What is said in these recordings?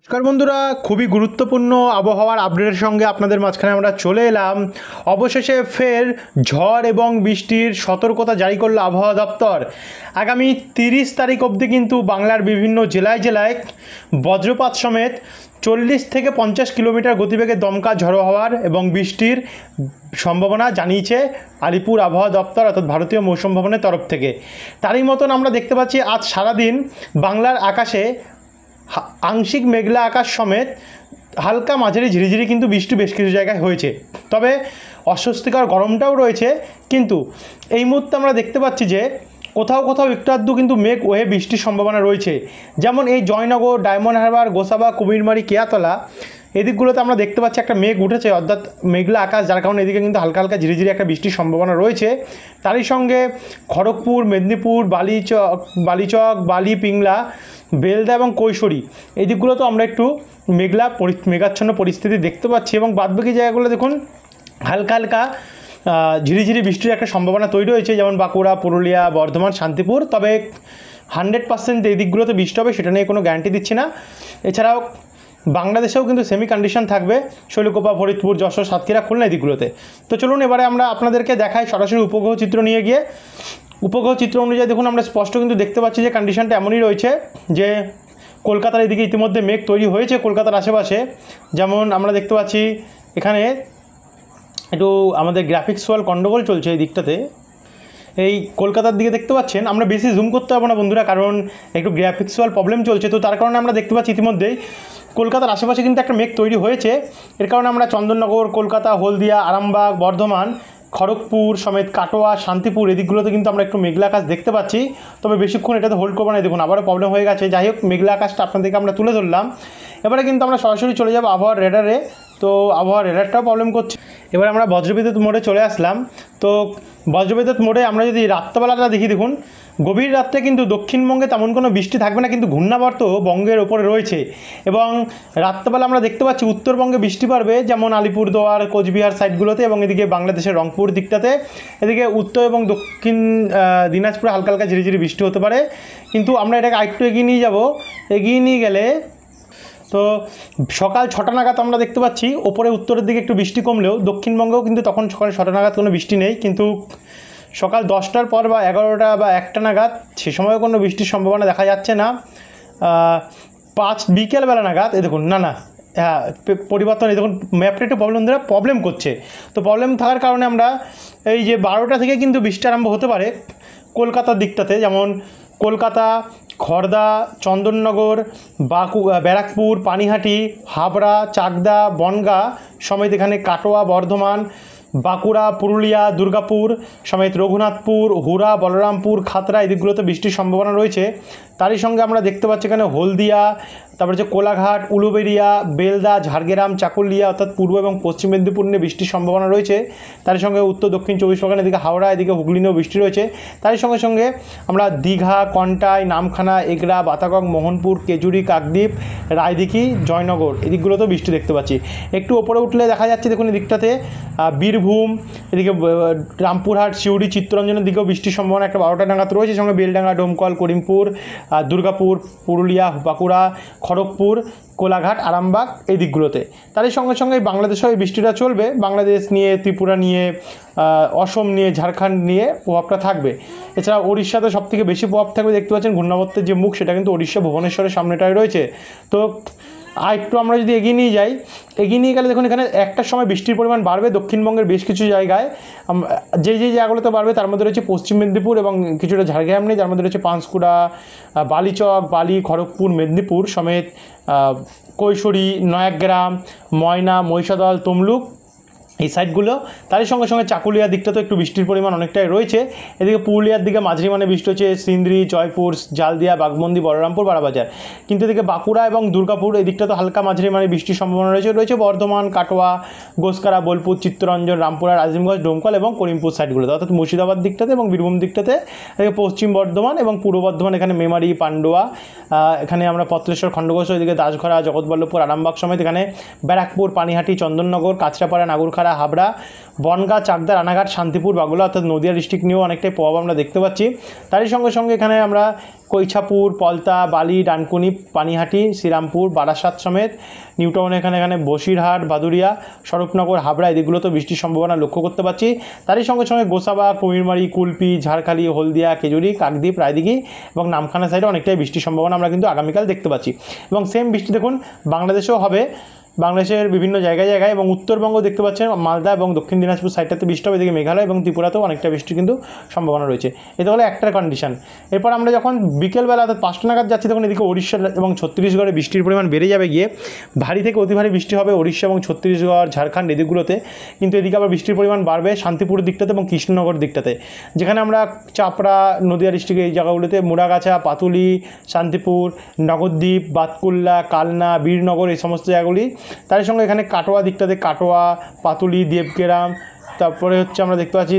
নমস্কার বন্ধুরা, খুবই গুরুত্বপূর্ণ আবহাওয়ার আপডেটের সঙ্গে আপনাদের মাঝখানে আমরা চলে এলাম। অবশেষে ফের ঝড় এবং বৃষ্টির সতর্কতা জারি করলো আবহাওয়া দপ্তর। আগামী 30 তারিখ অবধি কিন্তু বাংলার বিভিন্ন জেলায় জেলায় বজ্রপাত সমেত 40 থেকে 50 কিলোমিটার গতিবেগে দমকা ঝড়ো হওয়ার এবং বৃষ্টির সম্ভাবনা জানিয়েছে আলিপুর আবহাওয়া দপ্তর অর্থাৎ ভারতীয় মৌসুম ভবনের তরফ থেকে। তারই মতন আমরা দেখতে পাচ্ছি আজ সারাদিন বাংলার আকাশে আংশিক মেঘলা আকাশ সমেত হালকা মাঝারি ঝিরিঝিরি কিন্তু বৃষ্টি বেশ কিছু জায়গায় হয়েছে। তবে অস্বস্তিকর গরমটাও রয়েছে, কিন্তু এই মুহূর্তে আমরা দেখতে পাচ্ছি যে কোথাও কোথাও একটু আধটু কিন্তু মেঘ হয়ে বৃষ্টির সম্ভাবনা রয়েছে। যেমন এই জয়নগর, ডায়মন্ড হারবার, গোসাবা, কুমিরমারি, কেয়াতলা এদিকগুলোতে আমরা দেখতে পাচ্ছি একটা মেঘ উঠেছে, অর্থাৎ মেঘলা আকাশ, যার কারণে এদিকে কিন্তু হালকা হালকা ঝিরিঝিরি একটা বৃষ্টির সম্ভাবনা রয়েছে। তারই সঙ্গে খড়গপুর, মেদিনীপুর, বালিচক, বালি, পিংলা, বেলদা এবং কৈশোরী এই দিকগুলোতেও আমরা একটু মেঘাচ্ছন্ন পরিস্থিতি দেখতে পাচ্ছি। এবং বাদবাকি জায়গাগুলো দেখুন হালকা হালকা ঝিরিঝিরি বৃষ্টির একটা সম্ভাবনা তৈরি হয়েছে, যেমন বাঁকুড়া, পুরুলিয়া, বর্ধমান, শান্তিপুর। তবে 100% এই দিকগুলোতে বৃষ্টি হবে সেটা নিয়ে কোনো গ্যারান্টি দিচ্ছি না। এছাড়াও বাংলাদেশেও কিন্তু সেমি কন্ডিশন থাকবে, শৈলকুপা, ফরিদপুর, যশোর, সাতক্ষীরা, খুলনা এই দিকগুলোতে। তো চলুন এবারে আমরা আপনাদেরকে দেখাই সরাসরি উপগ্রহ চিত্র নিয়ে গিয়ে। উপগ্রহ চিত্র অনুযায়ী দেখুন আমরা স্পষ্ট কিন্তু দেখতে পাচ্ছি যে কন্ডিশনটা এমনই রয়েছে যে কলকাতার এদিকে ইতিমধ্যে মেঘ তৈরি হয়েছে কলকাতার আশেপাশে। যেমন আমরা দেখতে পাচ্ছি এখানে একটু আমাদের গ্রাফিক্সুয়াল গন্ডগোল চলছে এই দিকটাতে, এই কলকাতার দিকে দেখতে পাচ্ছেন। আমরা বেশি জুম করতে পারবো না বন্ধুরা, কারণ একটু গ্রাফিক্সুয়াল প্রবলেম চলছে, তো তার কারণে আমরা দেখতে পাচ্ছি ইতিমধ্যেই কলকাতার আশেপাশে কিন্তু একটা মেঘ তৈরি হয়েছে। এর কারণে আমরা চন্দননগর, কলকাতা, হলদিয়া, আরামবাগ, বর্ধমান, খড়গপুর সমেত কাটোয়া, শান্তিপুর এদিকগুলোতে কিন্তু আমরা একটু মেঘলা আকাশ দেখতে পাচ্ছি। তবে বেশিক্ষণ এটাতে হোল্ড করবো না, দেখুন আবারও প্রবলেম হয়ে গেছে। যাই হোক, মেঘলা আকাশটা আপনাদেরকে আমরা তুলে ধরলাম। এবারে কিন্তু আমরা সরাসরি চলে যাবো আবহাওয়ার রেডারে। তো আবহাওয়ার রেডারটাও প্রবলেম করছে। এবার আমরা বজ্রবিদ্যুৎ মোডে চলে আসলাম। তো বজ্রবিদ্যুৎ মোডে আমরা যদি রাত্রেবেলাটা দেখি, দেখুন গভীর রাত্রে কিন্তু দক্ষিণবঙ্গে তেমন কোনো বৃষ্টি থাকবে না, কিন্তু ঘূর্ণাবর্ত বঙ্গের ওপরে রয়েছে। এবং রাত্রেবেলা আমরা দেখতে পাচ্ছি উত্তরবঙ্গে বৃষ্টি পড়বে, যেমন আলিপুরদুয়ার, কোচবিহার সাইডগুলোতে, এবং এদিকে বাংলাদেশের রংপুর দিকটাতে। এদিকে উত্তর এবং দক্ষিণ দিনাজপুরে হালকা হালকা ঝিরিঝিরি বৃষ্টি হতে পারে। কিন্তু আমরা এটাকে আরেকটু এগিয়ে নিয়ে যাব। এগিয়ে নিয়ে গেলে তো সকাল 6টা নাগাদ আমরা দেখতে পাচ্ছি ওপরে উত্তরের দিকে একটু বৃষ্টি কমলেও দক্ষিণবঙ্গেও কিন্তু তখন সকাল 6টা নাগাদ কোনো বৃষ্টি নেই। কিন্তু সকাল 10টার পর বা 11টা বা 1টা নাগাদ সে সময়ও কোনো বৃষ্টির সম্ভাবনা দেখা যাচ্ছে না। বিকেলবেলা নাগাদ দেখুন হ্যাঁ পরিবর্তন, এই দেখুন ম্যাপটা একটু প্রবলেম করছে। তো প্রবলেম থাকার কারণে আমরা এই যে 12টা থেকে কিন্তু বৃষ্টি আরম্ভ হতে পারে কলকাতার দিকটাতে, যেমন কলকাতা, খড়দা, চন্দননগর, ব্যারাকপুর, পানিহাটি, হাবড়া, চাকদা, বনগাঁ সমেত এখানে কাটোয়া, বর্ধমান, বাঁকুড়া, পুরুলিয়া, দুর্গাপুর সমেত রঘুনাথপুর, হুড়া, বলরামপুর, খাতড়া এদিকগুলোতে বৃষ্টির সম্ভাবনা রয়েছে। তারই সঙ্গে আমরা দেখতে পাচ্ছি এখানে হলদিয়া, তারপরে হচ্ছে কোলাঘাট, উলুবেড়িয়া, বেলদা, ঝাড়গ্রাম, চাকুলিয়া অর্থাৎ পূর্ব এবং পশ্চিম মেদিনীপুর নিয়ে বৃষ্টির সম্ভাবনা রয়েছে। তারই সঙ্গে উত্তর দক্ষিণ 24 পরগনা, এদিকে হাওড়া, এদিকে হুগলি নিয়েও বৃষ্টি রয়েছে। তারই সঙ্গে সঙ্গে আমরা দীঘা, কন্টাই, নামখানা, এগরা, বাতাগং, মোহনপুর, কেজুরি, কাকদ্বীপ, রায়দিঘি, জয়নগর এদিকগুলোতেও বৃষ্টি দেখতে পাচ্ছি। একটু ওপরে উঠলে দেখা যাচ্ছে দেখুন এদিকটাতে বীরভূম, এদিকে রামপুরহাট, সিউড়ি, চিত্তরঞ্জনের দিকেও বৃষ্টির সম্ভাবনা একটা 12টা নাগাদ রয়েছে। সঙ্গে বেলডাঙ্গা, ডোমকল, করিমপুর, দুর্গাপুর, পুরুলিয়া, বাঁকুড়া, খড়গপুর, কোলাঘাট, আরামবাগ এই দিকগুলোতে। তারই সঙ্গে সঙ্গে বাংলাদেশেও এই বৃষ্টিটা চলবে। বাংলাদেশ নিয়ে, ত্রিপুরা নিয়ে, অসম নিয়ে, ঝাড়খণ্ড নিয়ে প্রভাবটা থাকবে। এছাড়া ওড়িশাতে সবথেকে বেশি প্রভাব থাকবে, দেখতে পাচ্ছেন ঘূর্ণাবর্তের যে মুখ সেটা কিন্তু ওড়িশা ভুবনেশ্বরের সামনেটায় রয়েছে। তো আর একটু আমরা যদি এগিয়ে নিয়ে যাই, এগিয়ে নিয়ে গেলে দেখুন এখানে একটার সময় বৃষ্টির পরিমাণ বাড়বে দক্ষিণবঙ্গের বেশ কিছু জায়গায়। যেই জায়গাগুলোতে বাড়বে তার মধ্যে রয়েছে পশ্চিম মেদিনীপুর এবং কিছুটা ঝাড়গ্রাম নেই, যার মধ্যে রয়েছে পাঁশকুড়া, বালিচক, বালি, খড়গপুর, মেদিনীপুর সমেত কৈশোরী, নয়াগ্রাম, ময়না, মহিষাদল, তমলুক এই সাইডগুলো। তারই সঙ্গে সঙ্গে চাকুলিয়ার দিকটা তো একটু বৃষ্টির পরিমাণ অনেকটাই রয়েছে। এদিকে পুরুলিয়ার দিকে মাঝারি মানে বৃষ্টি হচ্ছে, সিন্দ্রি, জয়পুর, জালদিয়া, বাঘমন্দি, বলরামপুর, বারাবাজার। কিন্তু এদিকে বাঁকুড়া এবং দুর্গাপুর এই দিকটা তো হালকা মাঝারি মানে বৃষ্টির সম্ভাবনা রয়েছে বর্ধমান, কাটোয়া, গোসকারা, বোলপুর, চিত্তরঞ্জন, রামপুরা, আজিমগঞ্জ, ডোমকল এবং করিমপুর সাইডগুলোতে, অর্থাৎ মুর্শিদাবাদ দিকটাতে এবং বীরভূম দিকটাতে। এদিকে পশ্চিম বর্ধমান এবং পূর্ব বর্ধমান, এখানে মেমারি, পান্ডুয়া, এখানে আমরা পত্রেশ্বর, খণ্ডঘোষ, এদিকে দাসঘরা, জগৎবল্লভপুর, আরামবাগ সমেত এখানে ব্যারাকপুর, পানিহাটি, চন্দননগর, কাঁচরাপাড়া, নাগরখাড়া, গোসকারা, হাবড়া, বনগাঁ, চাকদা, রানাঘাট, শান্তিপুর, বাগুলা অর্থাৎ নদিয়া ডিস্ট্রিক্ট নিয়েও অনেকটাই প্রভাব আমরা দেখতে পাচ্ছি। তারই সঙ্গে সঙ্গে এখানে আমরা কৈছাপুর, পলতা, বালি, ডানকুনি, পানিহাটি, শ্রীরামপুর, বারাসাত সমেত নিউ টাউন, এখানে বসিরহাট, ভাদুরিয়া, স্বরূপনগর, হাবড়া এদিকগুলোতেও বৃষ্টির সম্ভাবনা লক্ষ্য করতে পারছি। তারই সঙ্গে সঙ্গে গোসাবা, কুমিরমারি, কুলপি, ঝাড়খালি, হলদিয়া, কেজুরি, কাকদ্বীপ, রায়দিঘি এবং নামখানা সাইডে অনেকটাই বৃষ্টির সম্ভাবনা আমরা কিন্তু আগামীকাল দেখতে পাচ্ছি। এবং সেম বৃষ্টি দেখুন বাংলাদেশেও হবে, বাংলাদেশের বিভিন্ন জায়গায় এবং উত্তরবঙ্গ দেখতে পাচ্ছেন মালদা এবং দক্ষিণ দিনাজপুর সাইডটাতে বৃষ্টি হবে, এদিকে মেঘালয় এবং ত্রিপুরাতেও অনেকটা বৃষ্টির কিন্তু সম্ভাবনা রয়েছে। এটা হলো একটার কন্ডিশন। এরপর আমরা যখন বিকেলবেলা অর্থাৎ 5টা নাগাদ যাচ্ছি তখন এদিকে উড়িষ্যা এবং ছত্তিশগড়ে বৃষ্টির পরিমাণ বেড়ে যাবে, গিয়ে ভারী থেকে অতি ভারী বৃষ্টি হবে উড়িষ্যা এবং ছত্তিশগড়, ঝাড়খণ্ড এদিকগুলোতে। কিন্তু এদিকে আবার বৃষ্টির পরিমাণ বাড়বে শান্তিপুরের দিকটাতে এবং কৃষ্ণনগর দিকটাতে, যেখানে আমরা চাপড়া, নদিয়া ডিস্ট্রিক্টের এই জায়গাগুলোতে মুড়াগাছা, পাতুলি, শান্তিপুর, নগরদ্বীপ, বাতকুল্লা, কালনা, বীরনগর এই সমস্ত জায়গাগুলি। তার সঙ্গে এখানে কাটোয়া দিকটাতে কাটোয়া, পাতুলি, দেবগ্রাম, তারপরে হচ্ছে আমরা দেখতে পাচ্ছি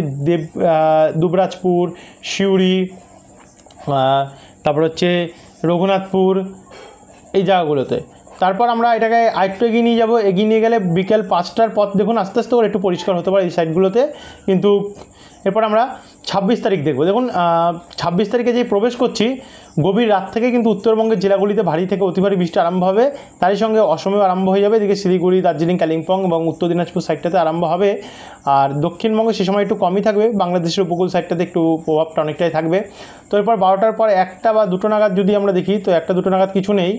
দুবরাজপুর, সিউড়ি, তারপর হচ্ছে রঘুনাথপুর এই জায়গাগুলোতে। তারপর আমরা এটাকে আরেকটু এগিয়ে নিয়ে যাবো, এগিয়ে নিয়ে গেলে বিকেল 5টার পথ দেখুন আস্তে আস্তে করে একটু পরিষ্কার হতে পারে এই সাইডগুলোতে। কিন্তু এরপর আমরা 26 তারিখ দেখব। দেখুন 26 তারিখে যেই প্রবেশ করছি গভীর রাত থেকে কিন্তু উত্তরবঙ্গের জেলাগুলিতে ভারী থেকে অতি ভারী বৃষ্টি আরম্ভ হবে, তারই সঙ্গে অসমেও আরম্ভ হয়ে যাবে, এদিকে শিলিগুড়ি, দার্জিলিং, কালিম্পং এবং উত্তর দিনাজপুর সাইডটাতে আরম্ভ হবে। আর দক্ষিণবঙ্গে সে সময় একটু কমই থাকবে, বাংলাদেশের উপকূল সাইডটাতে একটু প্রভাবটা অনেকটাই থাকবে। তো এরপর 12টার পর 1টা বা 2টো নাগাদ যদি আমরা দেখি তো 1টা 2টো নাগাদ কিছু নেই,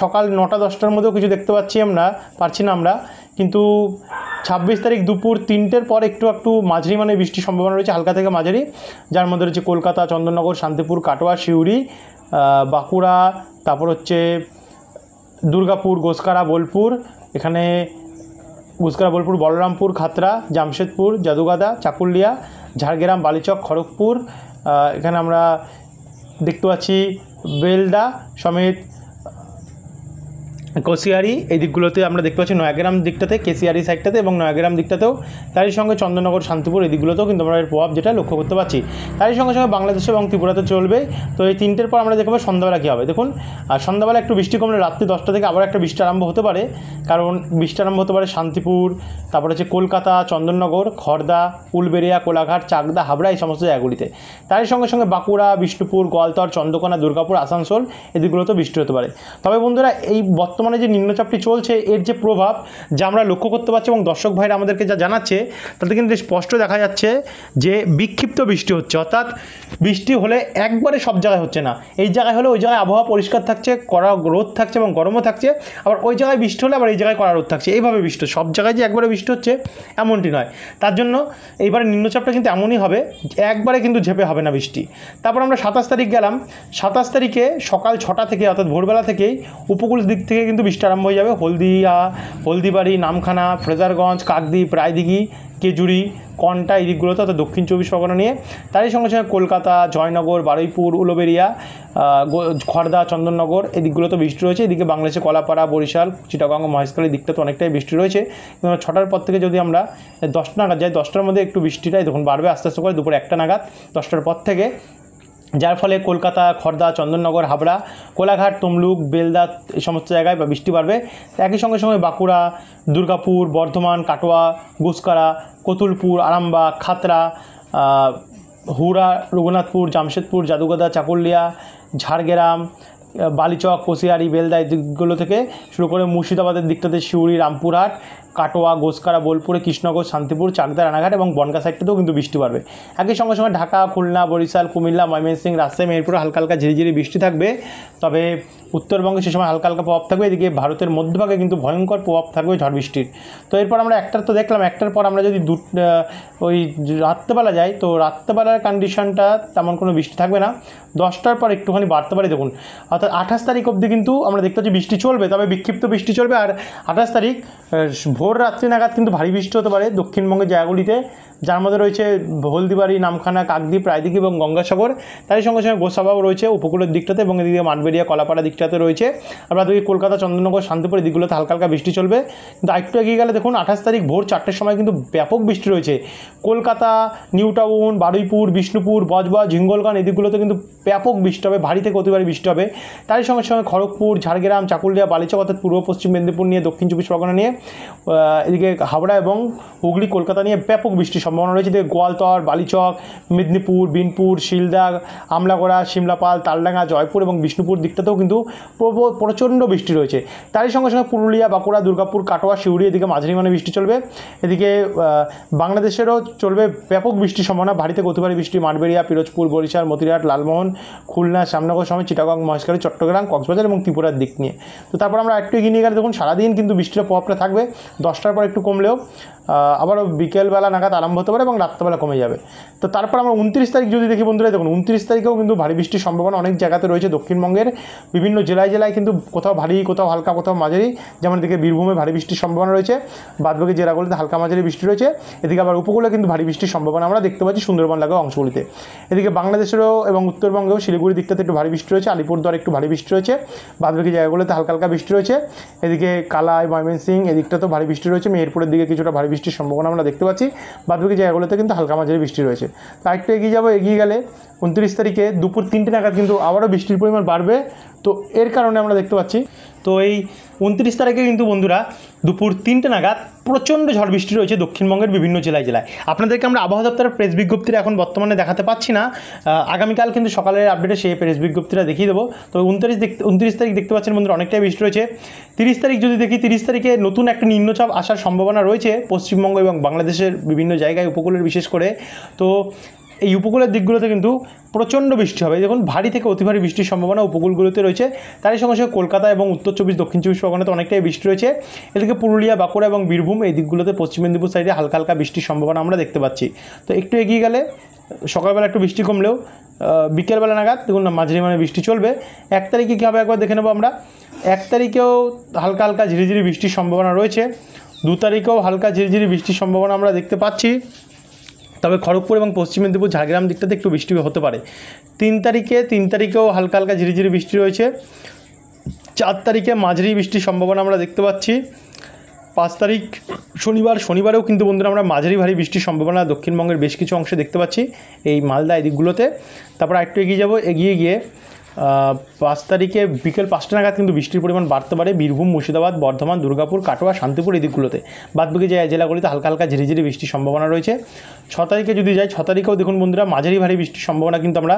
সকাল 9টা 10টার মধ্যেও কিছু দেখতে পারছি না আমরা। কিন্তু 26 তারিখ দুপুর 3টের পর একটু মাঝারি মানে বৃষ্টির সম্ভাবনা রয়েছে, হালকা থেকে মাঝারি, যার মধ্যে রয়েছে কলকাতা, চন্দননগর, শান্তিপুর, কাটোয়া, সিউড়ি, বাঁকুড়া, তারপর হচ্ছে দুর্গাপুর, গোসকারা, বোলপুর, এখানে গোসকারা, বোলপুর, বলরামপুর, খাতড়া, জামশেদপুর, জাদুগাদা, চাকুলিয়া, ঝাড়গ্রাম, বালিচক, খড়গপুর, এখানে আমরা দেখতে পাচ্ছি বেলদা সমেত কোশিয়ারি এই দিকগুলোতে আমরা দেখতে পাচ্ছি, নয়াগ্রাম দিকটাতে, কেশিয়ারি সাইডটাতে এবং নয়াগ্রাম দিকটাতেও, তারই সঙ্গে চন্দননগর, শান্তিপুর এই দিকগুলোতেও কিন্তু আমরা এর প্রভাব যেটা লক্ষ্য করতে পারছি। তারই সঙ্গে সঙ্গে বাংলাদেশে এবং ত্রিপুরাতে চলবে। তো এই 3টের পর আমরা দেখবো সন্ধ্যাবেলা কী হবে। দেখুন আর সন্ধ্যাবেলা একটু বৃষ্টি কমলে রাত্রি 10টা থেকে আবার একটা বৃষ্টি আরম্ভ হতে পারে, কারণ বৃষ্টি আরম্ভ হতে পারে শান্তিপুর, তারপর হচ্ছে কলকাতা, চন্দননগর, খড়দা, উলবেড়িয়া, কোলাঘাট, চাকদা, হাবড়া এই সমস্ত জায়গাগুলিতে। তারই সঙ্গে সঙ্গে বাঁকুড়া, বিষ্ণুপুর, গোয়ালতর, চন্দ্রকোনা, দুর্গাপুর, আসানসোল এদিকগুলোতেও বৃষ্টি হতে পারে। তবে বন্ধুরা এই বর্তমানে যে নিম্নচাপটি চলছে এর যে প্রভাব যা আমরা লক্ষ্য করতে পারছি এবং দর্শক ভাইরা আমাদেরকে যা জানাচ্ছে তাতে কিন্তু স্পষ্ট দেখা যাচ্ছে যে বিক্ষিপ্ত বৃষ্টি হচ্ছে, অর্থাৎ বৃষ্টি হলে একবারে সব জায়গায় হচ্ছে না, এই জায়গায় হলে ওই জায়গায় আবহাওয়া পরিষ্কার থাকছে, কড়া রোদ থাকছে এবং গরমও থাকছে, আবার ওই জায়গায় বৃষ্টি হলে আবার এই জায়গায় কড়া রোদ থাকছে, এইভাবে বৃষ্টি সব জায়গায় যে একবারে বৃষ্টি হচ্ছে এমনটি নয়। তার জন্য এইবারে নিম্নচাপটা কিন্তু এমনই হবে, একবারে কিন্তু ঝেপে হবে না বৃষ্টি। তারপর আমরা 27 তারিখ গেলাম, 27 তারিখে সকাল 6টা থেকে অর্থাৎ ভোরবেলা থেকেই উপকূল দিক থেকে কিন্তু বৃষ্টি আরম্ভ হয়ে যাবে, হলদিবাড়ি, নামখানা, ফ্রেজারগঞ্জ, কাকদ্বীপ, রায়দিঘি, কেজুরি, কন্টা এই দিকগুলোতে অর্থাৎ দক্ষিণ 24 পরগনা নিয়ে, তারই সঙ্গে সঙ্গে কলকাতা, জয়নগর, বারুইপুর, উলুবেড়িয়া, খড়দা, চন্দননগর এই দিকগুলোতে বৃষ্টি রয়েছে। এদিকে বাংলাদেশে কলাপাড়া, বরিশাল, চিটাগং, মহেশখালী দিকটা তো অনেকটাই বৃষ্টি রয়েছে। কিন্তু 6টার পর থেকে যদি আমরা 10টা নাগাদ যাই 10টার মধ্যে একটু বৃষ্টিটাই দেখুন বাড়বে আস্তে আস্তে করে দুপুর 1টা নাগাদ 10টার পর থেকে, যার ফলে কলকাতা, খড়দা, চন্দননগর, হাবড়া, কোলাঘাট, তমলুক, বেলদা এই সমস্ত জায়গায় বৃষ্টি বাড়বে। একই সঙ্গে সঙ্গে বাঁকুড়া, দুর্গাপুর, বর্ধমান, কাটোয়া, গুসকারা, কতুলপুর, আরামবাগ, খাতড়া, হুড়া, রঘুনাথপুর, জামশেদপুর, জাদুগাদা, চাকুলিয়া, ঝাড়গ্রাম, বালিচক, কোশিয়ারি, বেলদা এই দিকগুলো থেকে শুরু করে মুর্শিদাবাদের দিকটাতে সিউড়ি, রামপুরহাট, কাটোয়া, গোসকারা, বোলপুরে, কৃষ্ণনগর, শান্তিপুর, চাকদা, রানাঘাট এবং বনগাঁ সাইডটাতেও কিন্তু বৃষ্টি পারবে। একই সঙ্গে সঙ্গে ঢাকা, খুলনা, বরিশাল, কুমিল্লা, ময়মনসিংহ, রাজশাহী, মেহেরপুরে হালকা হালকা ঝিরিঝিরি বৃষ্টি থাকবে। তবে উত্তরবঙ্গে সে সময় হালকা হালকা প্রভাব থাকবে, এদিকে ভারতের মধ্যভাগে কিন্তু ভয়ঙ্কর প্রভাব থাকবে ঝড় বৃষ্টির। তো এরপর আমরা একটার তো দেখলাম, একটার পর আমরা যদি ওই রাত্রেবেলা যাই তো রাত্রেবেলার কন্ডিশনটা তেমন কোনো বৃষ্টি থাকবে না, 10টার পর একটুখানি বাড়তে পারে দেখুন, অর্থাৎ 28 তারিখ অবধি কিন্তু আমরা দেখতে পাচ্ছি বৃষ্টি চলবে, তবে বিক্ষিপ্ত বৃষ্টি চলবে। আর 28 তারিখ ভোর রাত্রি নাগাদ কিন্তু ভারী বৃষ্টি হতে পারে দক্ষিণবঙ্গের জায়গাগুলিতে, যার মধ্যে রয়েছে হলদিবাড়ি, নামখানা, কাকদ্বীপ, রায়দিঘি এবং গঙ্গাসাগর, তারই সঙ্গে সঙ্গে গোসাবাও রয়েছে উপকূলের দিকটাতে এবং এদিকে মাঠবেড়িয়া, কলাপাড়া দিকটাতে রয়েছে। আমরা দেখি কলকাতা, চন্দননগর, শান্তিপুর দিকগুলোতে হালকা হালকা বৃষ্টি চলবে। কিন্তু আরেকটু এগিয়ে গেলে দেখুন 28 তারিখ ভোর 4টের সময় কিন্তু ব্যাপক বৃষ্টি রয়েছে, কলকাতা, নিউ টাউন, বারুইপুর, বিষ্ণুপুর, বজবজ, ঝিঙ্গলগঞ্জ এই দিকগুলোতে কিন্তু ব্যাপক বৃষ্টি হবে, ভারী থেকে অতি ভারী বৃষ্টি হবে। তারই সঙ্গে সঙ্গে খড়গপুর, ঝাড়গ্রাম, চাকুলিয়া, বালিচক অর্থাৎ পূর্ব পশ্চিম মেদিনীপুর নিয়ে দক্ষিণ 24 পরগনা নিয়ে এদিকে হাওড়া এবং হুগলি কলকাতা নিয়ে ব্যাপক বৃষ্টির সম্ভাবনা রয়েছে। এদিকে গোয়ালতর, বালিচক, মেদিনীপুর, বিনপুর, শিলদা, আমলাগড়া, সিমলাপাল, তালডাঙ্গা, জয়পুর এবং বিষ্ণুপুর দিকটাতেও কিন্তু প্রচণ্ড বৃষ্টি রয়েছে। তারই সঙ্গে সঙ্গে পুরুলিয়া, বাঁকুড়া, দুর্গাপুর, কাটোয়া, সিউড়ি এদিকে মাঝারি মানে বৃষ্টি চলবে। এদিকে বাংলাদেশেরও চলবে ব্যাপক বৃষ্টির সম্ভাবনা, ভারী থেকে অতি ভারী বৃষ্টি মাঠবেড়িয়া, পিরোজপুর, বরিশাল, মতিরাট, লালমোহন, খুলনা, শ্যামনগর সমেত চিটাগং, মহেশখালী, চট্টগ্রাম, কক্সবাজার এবং ত্রিপুরার দিক নিয়ে। তো তারপর আমরা একটু এগিয়ে নিয়ে গেলে দেখুন সারাদিন কিন্তু বৃষ্টির প্রভাবটা থাকবে। 10টার পর একটু কমলেও আবারও বিকেলবেলা নাগাদ আরম্ভ হতে পারে এবং রাত্রেবেলা কমে যাবে। তো তারপর আমরা 29 তারিখ যদি দেখি বন্ধুরা, দেখুন 29 তারিখেও কিন্তু ভারী বৃষ্টির সম্ভাবনা অনেক জায়গাতে রয়েছে। দক্ষিণবঙ্গের বিভিন্ন জেলায় কিন্তু কোথাও ভারী, কোথাও হালকা, কোথাও মাঝারি, যেমন এদিকে বীরভূমে ভারী বৃষ্টির সম্ভাবনা রয়েছে, বাদবাকি জেলাগুলিতে হালকা মাঝারি বৃষ্টি রয়েছে। এদিকে আবার উপকূলে কিন্তু ভারী বৃষ্টির সম্ভাবনা আমরা দেখতে পাচ্ছি সুন্দরবন লাগোয়া অংশগুলিতে। এদিকে বাংলাদেশেরও এবং উত্তরবঙ্গেও শিলিগুড়ি দিকটাতে একটু ভারী বৃষ্টি রয়েছে, আলিপুরদুয়ার একটু ভারী বৃষ্টি রয়েছে, বাদবাকি জায়গাগুলোতে হালকা হালকা বৃষ্টি রয়েছে। এদিকে কালাই, ময়মনসিংহ এদিকটাতেও ভারী বৃষ্টি রয়েছে, মেহেরপুরের দিকে কিছুটা ভারী বৃষ্টির সম্ভাবনা আমরা দেখতে পাচ্ছি, বাদবাকি জায়গাগুলোতে কিন্তু হালকা মাঝারি বৃষ্টি রয়েছে। তো একটু এগিয়ে যাবো, এগিয়ে গেলে 29 তারিখে দুপুর 3টে নাগাদ কিন্তু আবারও বৃষ্টির পরিমাণ বাড়বে। তো এর কারণে আমরা দেখতে পাচ্ছি, তো এই 29 তারিখে কিন্তু বন্ধুরা দুপুর 3টে নাগাদ প্রচণ্ড ঝড় বৃষ্টি রয়েছে দক্ষিণবঙ্গের বিভিন্ন জেলায়। আপনাদেরকে আমরা আবহাওয়া দপ্তরের প্রেস বিজ্ঞপ্তিটা এখন বর্তমানে দেখাতে পাচ্ছি না, আগামীকাল কিন্তু সকালের আপডেটে সেই প্রেস বিজ্ঞপ্তিটা দেখিয়ে দেবো। তো 29 তারিখ দেখতে পাচ্ছেন বন্ধুরা অনেকটাই বৃষ্টি রয়েছে। 30 তারিখ যদি দেখি, 30 তারিখে নতুন একটা নিম্নচাপ আসার সম্ভাবনা রয়েছে পশ্চিমবঙ্গ এবং বাংলাদেশের বিভিন্ন জায়গায়, উপকূলের বিশেষ করে। তো এই উপকূলের দিকগুলোতে কিন্তু প্রচণ্ড বৃষ্টি হবে। দেখুন ভারী থেকে অতি ভারী বৃষ্টির সম্ভাবনা উপকূলগুলোতে রয়েছে। তারই সঙ্গে সঙ্গে কলকাতা এবং উত্তর 24, দক্ষিণ 24 পরগনাতে অনেকটাই বৃষ্টি রয়েছে। এদিকে পুরুলিয়া, বাঁকুড়া এবং বীরভূম এই দিকগুলোতে, পশ্চিম মেদিনীপুর সাইডে হালকা হালকা বৃষ্টির সম্ভাবনা আমরা দেখতে পাচ্ছি। তো একটু এগিয়ে গেলে সকালবেলা একটু বৃষ্টি কমলেও বিকেলবেলা নাগাদ দেখুন না মাঝারি মানে বৃষ্টি চলবে। 1 তারিখে কী হবে একবার দেখে নেবো আমরা। 1 তারিখেও হালকা হালকা ঝিরিঝিরি বৃষ্টির সম্ভাবনা রয়েছে। 2 তারিখেও হালকা ঝিরিঝিরি বৃষ্টির সম্ভাবনা আমরা দেখতে পাচ্ছি, তবে খড়গপুর এবং পশ্চিম মেদিনীপুর, ঝাড়গ্রাম দিকটাতে একটু বৃষ্টি হতে পারে। 3 তারিখেও হালকা হালকা ঝিরিঝিরি বৃষ্টি রয়েছে। 4 তারিখে মাঝারি বৃষ্টির সম্ভাবনা আমরা দেখতে পাচ্ছি। 5 তারিখ শনিবারেও কিন্তু বন্ধুরা আমরা মাঝারি ভারী বৃষ্টির সম্ভাবনা দক্ষিণবঙ্গের বেশ কিছু অংশে দেখতে পাচ্ছি, এই মালদা এই দিকগুলোতে। তারপর একটু এগিয়ে যাব, এগিয়ে গিয়ে 5 তারিখে বিকেল 5টা নাগাদ কিন্তু বৃষ্টির পরিমাণ বাড়তে পারে বীরভূম, মুর্শিদাবাদ, বর্ধমান, দুর্গাপুর, কাটোয়া, শান্তিপুর এই দিকগুলোতে। বাদবাকি জেলাগুলিতে হালকা হালকা ঝিরিঝিরি বৃষ্টির সম্ভাবনা রয়েছে। 6 তারিখে যদি যাই, 6 তারিখেও দেখুন বন্ধুরা মাঝারি ভারী বৃষ্টির সম্ভাবনা কিন্তু আমরা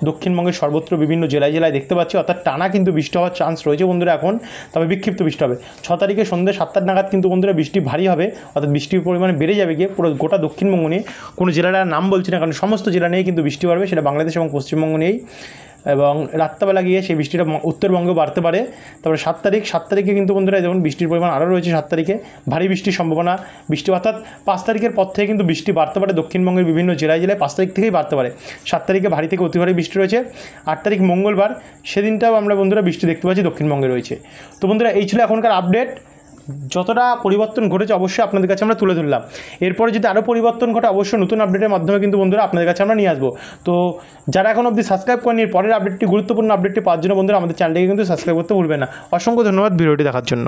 দক্ষিণবঙ্গের সর্বত্র বিভিন্ন জেলায় দেখতে পাচ্ছি, অর্থাৎ টানা কিন্তু বৃষ্টি হওয়ার চান্স রয়েছে বন্ধুরা এখন, তবে বিক্ষিপ্ত বৃষ্টি হবে। 6 তারিখে সন্ধ্যে 7টা নাগাদ কিন্তু বন্ধুরা বৃষ্টি ভারী হবে, অর্থাৎ বৃষ্টির পরিমাণ বেড়ে যাবে গিয়ে পুরো গোটা দক্ষিণবঙ্গ নিয়ে। কোনো জেলার নাম বলছি না, কারণ সমস্ত জেলা নিয়েই কিন্তু বৃষ্টি বাড়বে, সেটা বাংলাদেশ এবং পশ্চিমবঙ্গ নিয়েই। এবং রাত্রেবেলা গিয়ে সেই বৃষ্টিটা উত্তরবঙ্গেও বাড়তে পারে। তারপরে 7 তারিখে কিন্তু বন্ধুরা দেখুন বৃষ্টির পরিমাণ আরও রয়েছে। 7 তারিখে ভারী বৃষ্টির সম্ভাবনা, অর্থাৎ 5 তারিখের পর থেকে কিন্তু বৃষ্টি বাড়তে পারে দক্ষিণবঙ্গের বিভিন্ন জেলায় 5 তারিখ থেকেই বাড়তে পারে। 7 তারিখে ভারী থেকে অতি ভারী বৃষ্টি রয়েছে। 8 তারিখ মঙ্গলবার, সেদিনটাও আমরা বন্ধুরা বৃষ্টি দেখতে পাচ্ছি দক্ষিণবঙ্গে রয়েছে। তো বন্ধুরা এই ছিল এখনকার আপডেট। যতটা পরিবর্তন ঘটেছে অবশ্যই আপনাদের কাছে আমরা তুলে ধরলাম। এরপরে যদি আরও পরিবর্তন ঘটে অবশ্যই নতুন আপডেটের মাধ্যমে কিন্তু বন্ধুরা আপনাদের কাছে আমরা নিয়ে আসবো। তো যারা এখন অবধি সাবস্ক্রাইব করেনি, পরের আপডেটটি, গুরুত্বপূর্ণ আপডেটটি পাওয়ার জন্য বন্ধুরা আমাদের চ্যানেলটিকে কিন্তু সাবস্ক্রাইব করতে ভুলবেন না। অসংখ্য ধন্যবাদ ভিডিওটি দেখার জন্য।